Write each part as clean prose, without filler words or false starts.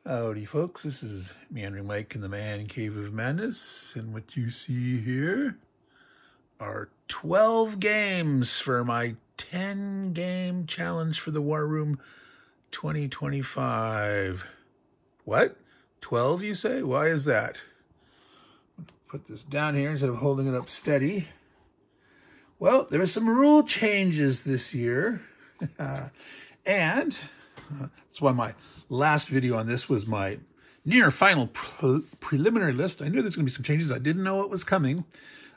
Howdy folks, this is Meandering Mike in the Man Cave of Madness, and what you see here are 12 games for my 10-game challenge for the War Room 2025. What? 12, you say? Why is that? Put this down here instead of holding it up steady. Well, there are some rule changes this year, and that's why my last video on this was my near final preliminary list. I knew there's going to be some changes. I didn't know what was coming.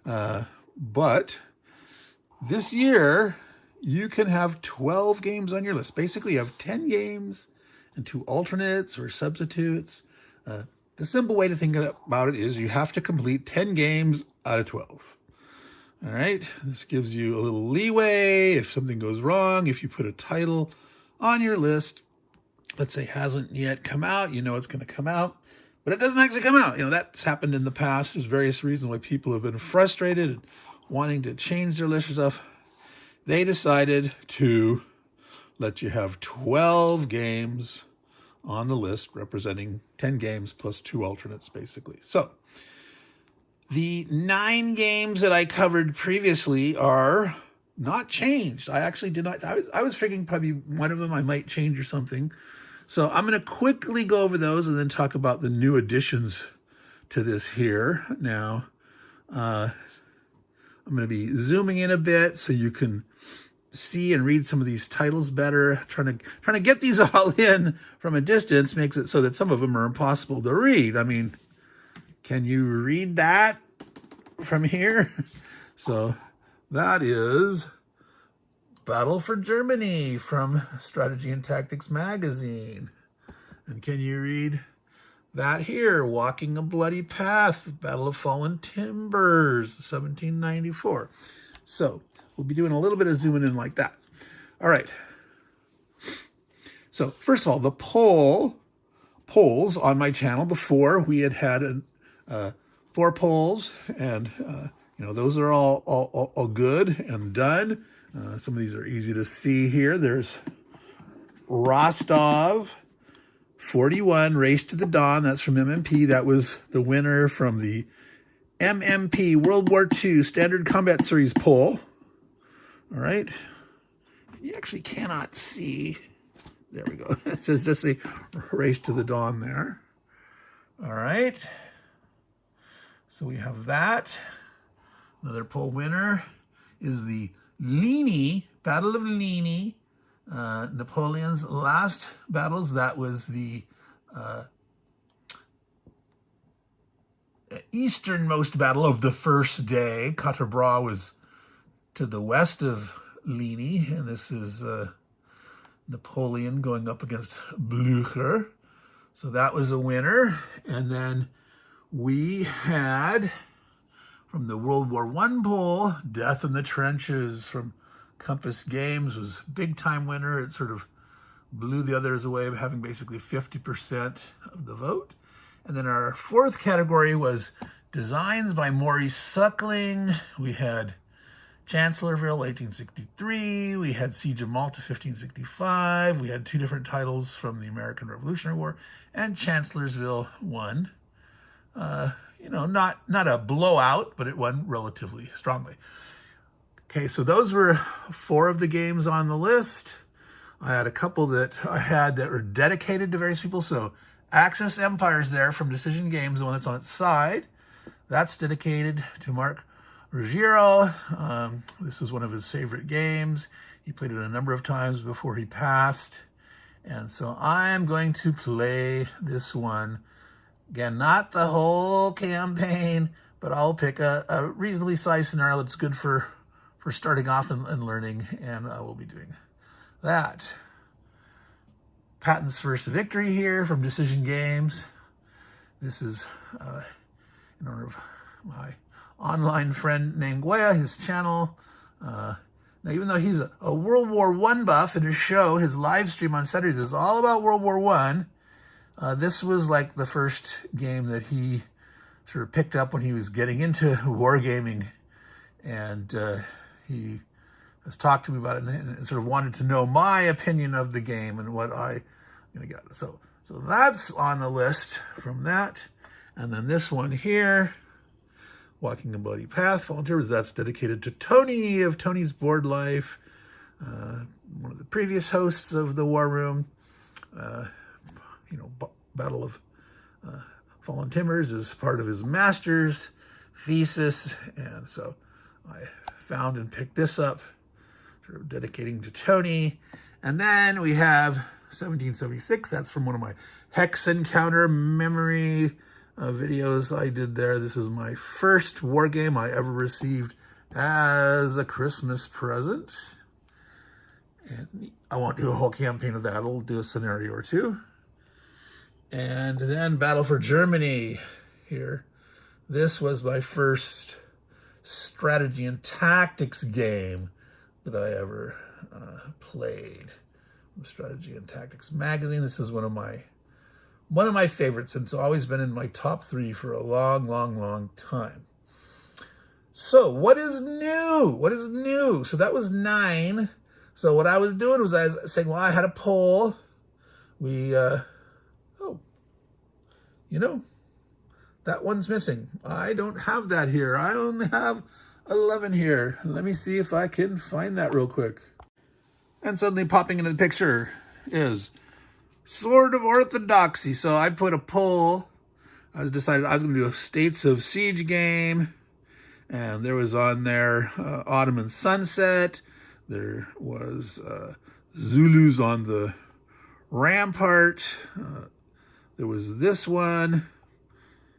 But this year, you can have 12 games on your list. Basically, you have 10 games and 2 alternates or substitutes. The simple way to think about it is you have to complete 10 games out of 12. All right, this gives you a little leeway if something goes wrong. If you put a title on your list, let's say hasn't yet come out, you know it's going to come out, but it doesn't actually come out. You know, that's happened in the past. There's various reasons why people have been frustrated and wanting to change their list and stuff. They decided to let you have 12 games on the list, representing 10 games plus 2 alternates, basically. So the 9 games that I covered previously are not changed. I actually did not. I was figuring probably one of them I might change or something. So I'm going to quickly go over those and then talk about the new additions to this here. Now, I'm going to be zooming in a bit so you can see and read some of these titles better. Trying to get these all in from a distance makes it so that some of them are impossible to read. I mean, can you read that from here? So that is Battle for Germany from Strategy and Tactics magazine. And can you read that here? Walking a Bloody Path, Battle of Fallen Timbers, 1794. So we'll be doing a little bit of zooming in like that. All right. So first of all, the polls on my channel before we had 4 polls, and those are all good and done. Some of these are easy to see here. There's Rostov 41, Race to the Dawn. That's from MMP. That was the winner from the MMP World War II Standard Combat Series poll. All right. You actually cannot see. There we go. It says just a Race to the Dawn there. All right. So we have that. Another poll winner is the Ligny, Battle of Ligny, Napoleon's last battles. That was the easternmost battle of the first day. Quatre Bras was to the west of Ligny, and this is Napoleon going up against Blücher. So that was a winner. And then we had, from the World War I poll, Death in the Trenches from Compass Games was big time winner. It sort of blew the others away, having basically 50% of the vote. And then our 4th category was designs by Maurice Suckling. We had Chancellorsville, 1863. We had Siege of Malta, 1565. We had 2 different titles from the American Revolutionary War, and Chancellorsville won. Not a blowout, but it won relatively strongly. Okay, so those were 4 of the games on the list. I had a couple that I had that were dedicated to various people. So Axis Empire's there from Decision Games, the one that's on its side. That's dedicated to Mark Ruggiero. This is one of his favorite games. He played it a number of times before he passed. And so I'm going to play this one. Again, not the whole campaign, but I'll pick a reasonably sized scenario that's good for starting off and learning, and I will be doing that. Patton's First Victory here from Decision Games. This is in honor of my online friend Nanguea, his channel. Now, even though he's a World War I buff, in his show, his live stream on Saturdays is all about World War I. This was like the first game that he sort of picked up when he was getting into wargaming, and he has talked to me about it and sort of wanted to know my opinion of the game and what I'm going to get. So So that's on the list from that. And then this one here, Walking a Bloody Path, Volunteers, that's dedicated to Tony of Tony's Board Life, one of the previous hosts of the War Room. Battle of Fallen Timbers is part of his master's thesis. And so I found and picked this up, sort of dedicating to Tony. And then we have 1776. That's from one of my Hex Encounter memory videos I did there. This is my first war game I ever received as a Christmas present. And I won't do a whole campaign of that. I'll do a scenario or two. And then Battle for Germany here. This was my first strategy and tactics game that I ever played. Strategy and Tactics magazine. This is one of my favorites, and it's always been in my top 3 for a long time. So what is new? What is new? So that was 9. So what I was doing was I was saying, well, I had a poll. That one's missing. I don't have that here. I only have 11 here. Let me see if I can find that real quick. And suddenly popping into the picture is Sword of Orthodoxy. So I put a poll. I decided I was going to do a States of Siege game. And there was on there Ottoman Sunset. There was Zulus on the Rampart. There was this one.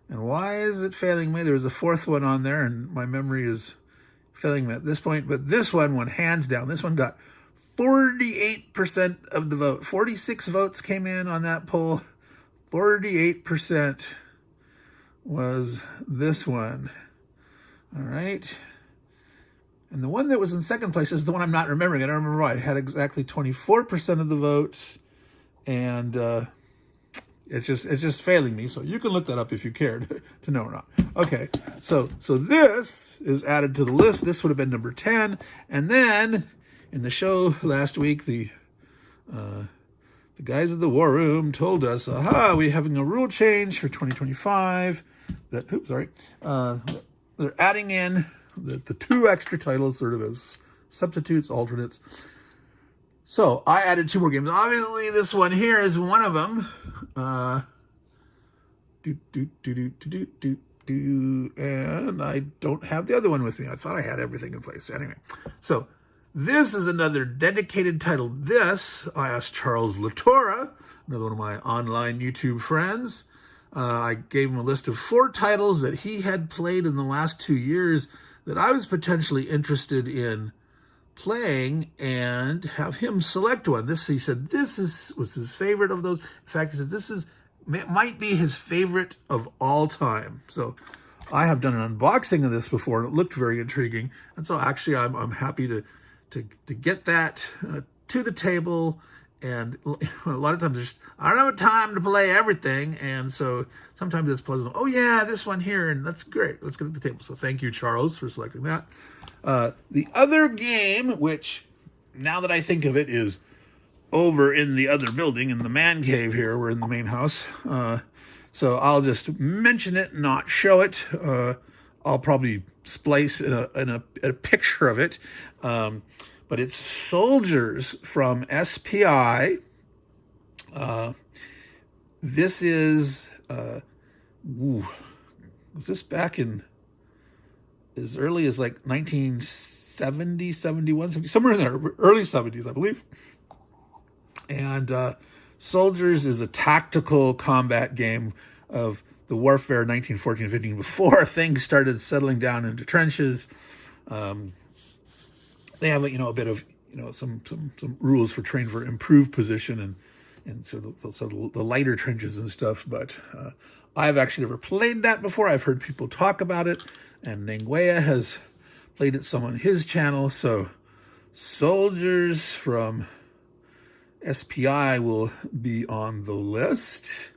And why is it failing me? There was a 4th one on there, and my memory is failing me at this point. But this one went hands down. This one got 48% of the vote. 46 votes came in on that poll. 48% was this one. All right. And the one that was in second place is the one I'm not remembering. I don't remember why. It had exactly 24% of the votes. And it's just failing me. So you can look that up if you care to know or not. Okay. So this is added to the list. This would have been number 10. And then in the show last week, the guys at the War Room told us, we're having a rule change for 2025. They're adding in the 2 extra titles sort of as substitutes, alternates. So I added 2 more games. Obviously, this one here is one of them. And I don't have the other one with me. I thought I had everything in place. Anyway, so this is another dedicated title. This, I asked Charles Latora, another one of my online YouTube friends. I gave him a list of 4 titles that he had played in the last 2 years that I was potentially interested in playing, and have him select one. He said was his favorite of those. In fact, he said might be his favorite of all time. So I have done an unboxing of this before, and it looked very intriguing. And so actually I'm happy to get that to the table. And a lot of times I don't have time to play everything. And so sometimes it's pleasant. Oh yeah, this one here. And that's great. Let's get it to the table. So thank you, Charles, for selecting that. The other game, which now that I think of it, is over in the other building in the man cave here. We're in the main house. So I'll just mention it, not show it. I'll probably splice in a picture of it. But it's Soldiers from SPI. This is, was this back in as early as like 1970, 71, 70, somewhere in there, early 70s, I believe. And Soldiers is a tactical combat game of the warfare 1914-15, before things started settling down into trenches. They have, a bit of, some rules for train for improved position and sort of the lighter trenches and stuff. But I've actually never played that before. I've heard people talk about it, and Nanguea has played it some on his channel. So Soldiers from SPI will be on the list,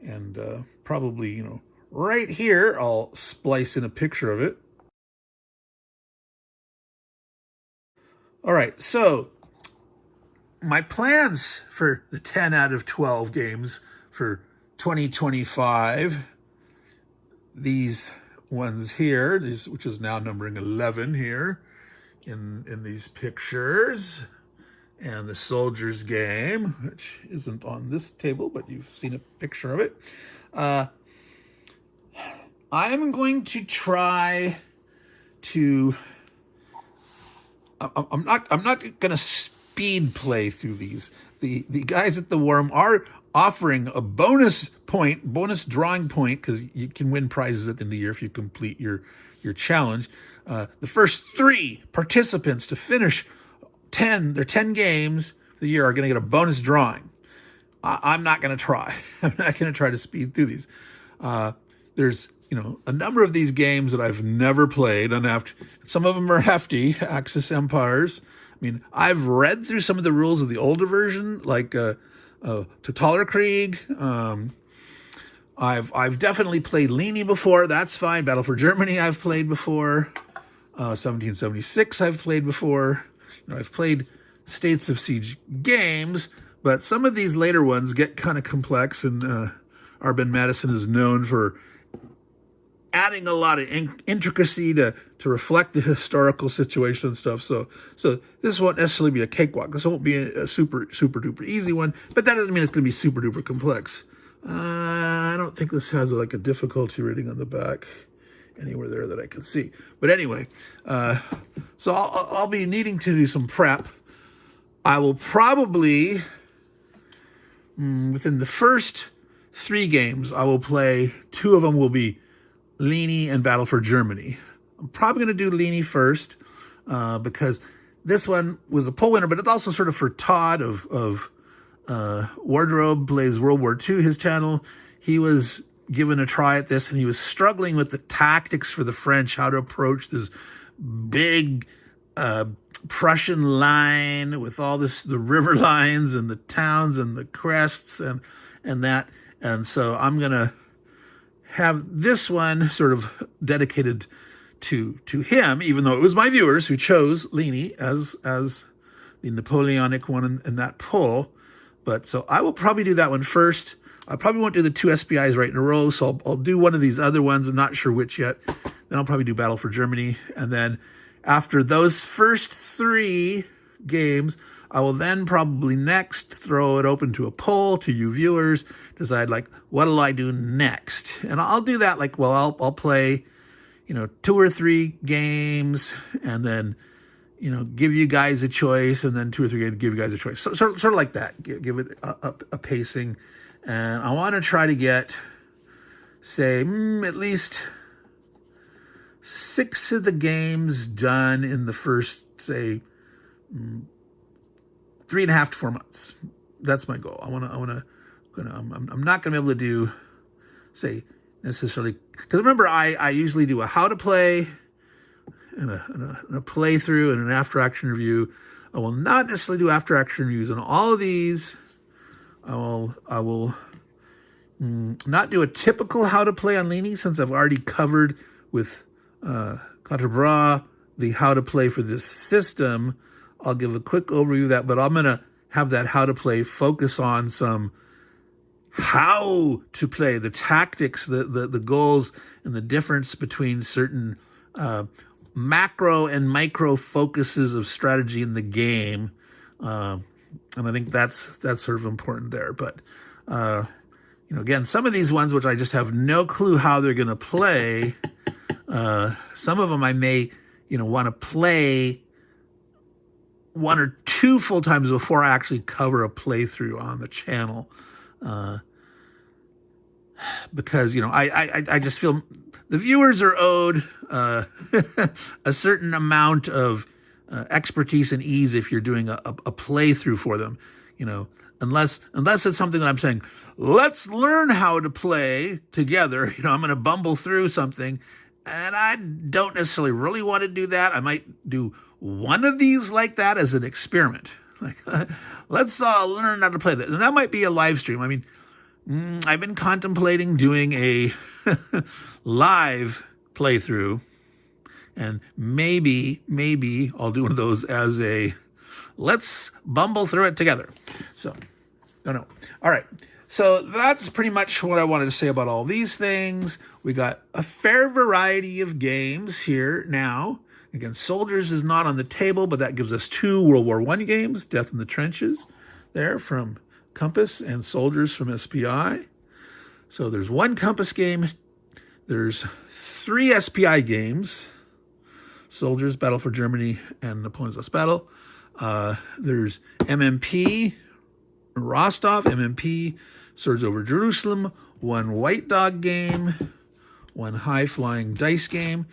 and probably, right here, I'll splice in a picture of it. All right, so my plans for the 10 out of 12 games for 2025, these ones here, which is now numbering 11 here in these pictures, and the Soldiers game, which isn't on this table, but you've seen a picture of it. I'm going to try to. I'm not going to speed play through these. The guys at the Worm are offering a bonus drawing point, because you can win prizes at the end of the year if you complete your challenge. The first 3 participants to finish 10 games of the year are going to get a bonus drawing. I'm not going to try. I'm not going to try to speed through these. There's a number of these games that I've never played, and some of them are hefty. Axis Empires. I mean, I've read through some of the rules of the older version, like Totaler Krieg. I've definitely played Ligny before. That's fine. Battle for Germany I've played before. 1776 I've played before. I've played States of Siege games, but some of these later ones get kind of complex, and Arben Madison is known for adding a lot of intricacy to reflect the historical situation and stuff. So this won't necessarily be a cakewalk. This won't be a super duper easy one, but that doesn't mean it's going to be super duper complex. I don't think this has like a difficulty rating on the back anywhere there that I can see. But anyway, so I'll be needing to do some prep. I will probably, within the first 3 games, I will play. 2 of them will be Ligny and Battle for Germany. I'm probably going to do Ligny first, because this one was a poll winner, but it's also sort of for Todd of Wardrobe Plays World War II, his channel. He was given a try at this, and he was struggling with the tactics for the French, how to approach this big Prussian line with all the river lines and the towns and the crests and that. And so I'm going to have this one sort of dedicated to him, even though it was my viewers who chose Ligny as the Napoleonic one in that poll. But so I will probably do that one first. I probably won't do the 2 SPIs right in a row, so I'll do one of these other ones. I'm not sure which yet. Then I'll probably do Battle for Germany. And then after those first 3 games, I will then probably next throw it open to a poll to you viewers, decide like, what'll I do next? And I'll do that like, well, I'll play, 2 or 3 games, and then, give you guys a choice, and then 2 or 3 games, give you guys a choice. So, sort of like that, give it a pacing. And I want to try to get, say, at least 6 of the games done in the first, say, 3.5 to 4 months. That's my goal. I'm not going to be able to do, say, necessarily, because remember, I usually do a how to play and a playthrough and an after action review. I will not necessarily do after action reviews on all of these. I will not do a typical how to play on Ligny, since I've already covered with Quatre Bras the how to play for this system. I'll give a quick overview of that, but I'm going to have that how to play focus on some how to play, the tactics, the goals, and the difference between certain macro and micro focuses of strategy in the game. And I think that's sort of important there. But, again, some of these ones, which I just have no clue how they're going to play, some of them I may, want to play 1 or 2 full times before I actually cover a playthrough on the channel. Because, I just feel the viewers are owed a certain amount of expertise and ease if you're doing a playthrough for them, unless it's something that I'm saying, let's learn how to play together. I'm going to bumble through something, and I don't necessarily really want to do that. I might do one of these like that as an experiment. Like, let's learn how to play that. And that might be a live stream. I mean, I've been contemplating doing a live playthrough, and maybe I'll do one of those as a let's bumble through it together. So, don't know. All right. So that's pretty much what I wanted to say about all these things. We got a fair variety of games here now. Again, Soldiers is not on the table, but that gives us 2 World War I games, Death in the Trenches there from Compass and Soldiers from SPI. So there's 1 Compass game. There's 3 SPI games, Soldiers, Battle for Germany, and Napoleon's Last Battle. There's MMP, Rostov, MMP, Swords Over Jerusalem, 1 White Dog game, 1 High Flying Dice game,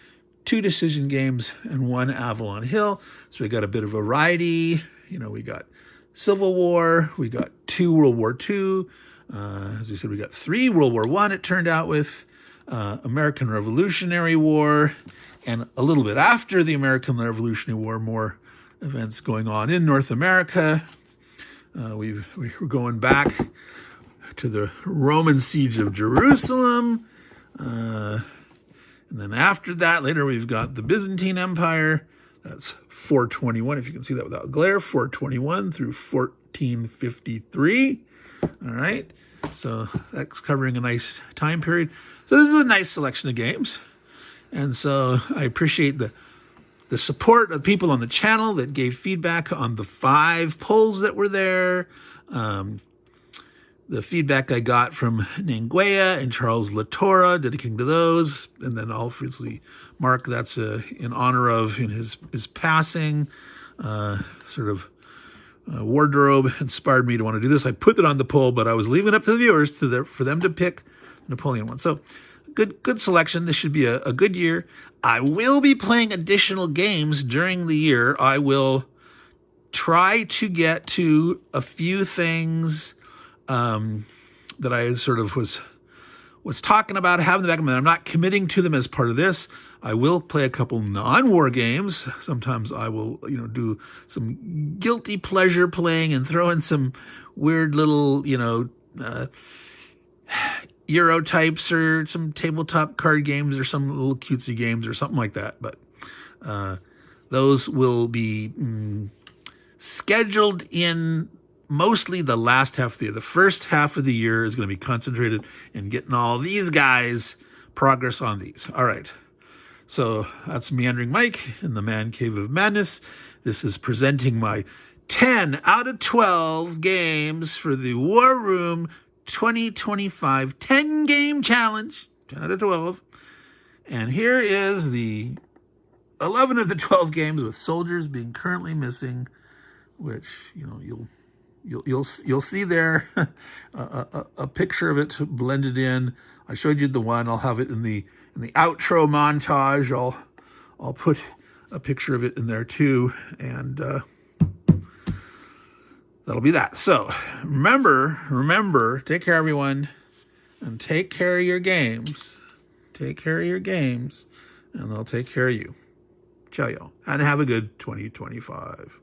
2 Decision games, and 1 Avalon Hill. So we got a bit of variety. You know, we got Civil War, we got 2 World War II. As we said, we got 3 World War I, it turned out, with American Revolutionary War, and a little bit after the American Revolutionary War, more events going on in North America. We were going back to the Roman siege of Jerusalem. And then after that, later we've got the Byzantine Empire. That's 421, if you can see that without glare, 421 through 1453. All right. So that's covering a nice time period. So this is a nice selection of games. And so I appreciate the support of people on the channel that gave feedback on the 5 polls that were there. The feedback I got from Nanguea and Charles Latorra, dedicating to those. And then obviously Mark, that's in honor of in his passing. Wardrobe inspired me to want to do this. I put it on the poll, but I was leaving it up to the viewers for them to pick Napoleon one. So good selection. This should be a good year. I will be playing additional games during the year. I will try to get to a few things that I sort of was talking about, having the back of my mind. I'm not committing to them as part of this. I will play a couple non-war games. Sometimes I will, do some guilty pleasure playing and throw in some weird little, Euro types or some tabletop card games or some little cutesy games or something like that. But those will be scheduled in mostly the last half of the year. The first half of the year is going to be concentrated in getting all these guys progress on these. All right. So that's Meandering Mike in the Man Cave of Madness. This is presenting my 10 out of 12 games for the War Room 2025 10-game challenge. 10 out of 12. And here is the 11 of the 12 games with Soldiers being currently missing, which, you'll see there a picture of it blended in. I showed you the one. I'll have it in the outro montage. I'll put a picture of it in there too, and that'll be that. So remember, take care, everyone, and take care of your games. Take care of your games, and they'll take care of you. Ciao, y'all, and have a good 2025.